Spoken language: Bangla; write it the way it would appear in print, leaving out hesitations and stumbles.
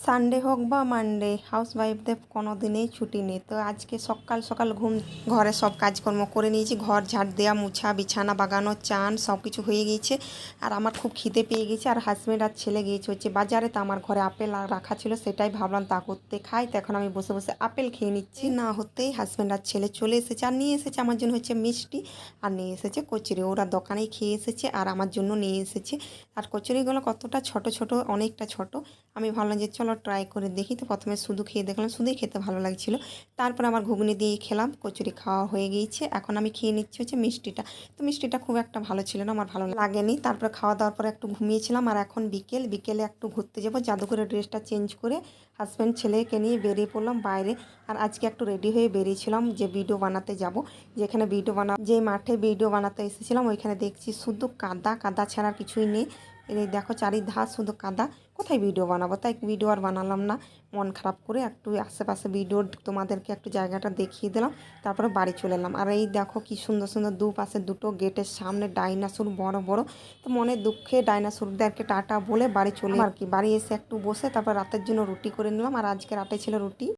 সানডে হোক বা মানডে, হাউসওয়াইফদের কোনো দিনেই ছুটি নেই। তো আজকে সকাল সকাল ঘরে সব কাজকর্ম করে নিয়েছি। ঘর ঝাড় দেওয়া, মুছা, বিছানা বাগানো, চান সব কিছু হয়ে গিয়েছে। আর আমার খুব খিদে পেয়ে গেছে। আর হাজব্যান্ড আর ছেলে গিয়েছে হচ্ছে বাজারে। তো আমার ঘরে আপেল রাখা ছিল, সেটাই ভাবলাম তা করতে খাই। তো এখন আমি বসে বসে আপেল খেয়ে নিচ্ছি। না হতেই হাজব্যান্ড আর ছেলে চলে এসেছে। আর নিয়ে এসেছে আমার জন্য হচ্ছে মিষ্টি, আর নিয়ে এসেছে কচুরি। ওরা দোকানেই খেয়ে এসেছে আর আমার জন্য নিয়ে এসেছে। আর কচুরিগুলো কতটা ছোট ছোট, অনেকটা ছোট। আমি ভাবলাম যে চলো ট্রাই করে দেখি। তো প্রথমে শুধু খেয়ে দেখলাম, শুধুই খেতে ভালো লাগছিল। তারপর আমার ঘুগনি দিয়ে খেলাম। কচুরি খাওয়া হয়ে গিয়েছে। এখন আমি খেয়ে নিচ্ছি হচ্ছে মিষ্টিটা। তো মিষ্টিটা খুব একটা ভালো ছিল না, আমার ভালো লাগেনি। তারপরে খাওয়া দাওয়ার পরে একটু ঘুমিয়েছিলাম। আর এখন বিকেলে একটু ঘুরতে যাবো। জাদুঘরের ড্রেসটা চেঞ্জ করে হাজব্যান্ড ছেলেকে নিয়ে বেরিয়ে পড়লাম বাইরে। আর আজকে একটু রেডি হয়ে বেরিয়েছিলাম যে ভিডিও বানাতে যাব। যেখানে যে মাঠে ভিডিও বানাতে এসেছিলাম ওইখানে দেখছি শুধু কাদা কাদা ছাড়া কিছুই নেই। এই দেখো চারিধার শুধু কাদা, কোথায় ভিডিও বানাবো? তাই ভিডিও আর বানালাম না। মন খারাপ করে একটু আশেপাশে ভিডিও তোমাদেরকে একটু জায়গাটা দেখিয়ে দিলাম। তারপরে বাড়ি চলে এলাম। আর এই দেখো কি সুন্দর সুন্দর দুপাশে দুটো গেটের সামনে ডাইনাসোর বড় বড়। তো মনে দুঃখে ডাইনাসোরদেরকে টাটা বলে বাড়ি চলে আর কি। বাড়ি এসে একটু বসে তারপর রাতের জন্য রুটি করে নিলাম। আর আজকে রাতে ছিল রুটি।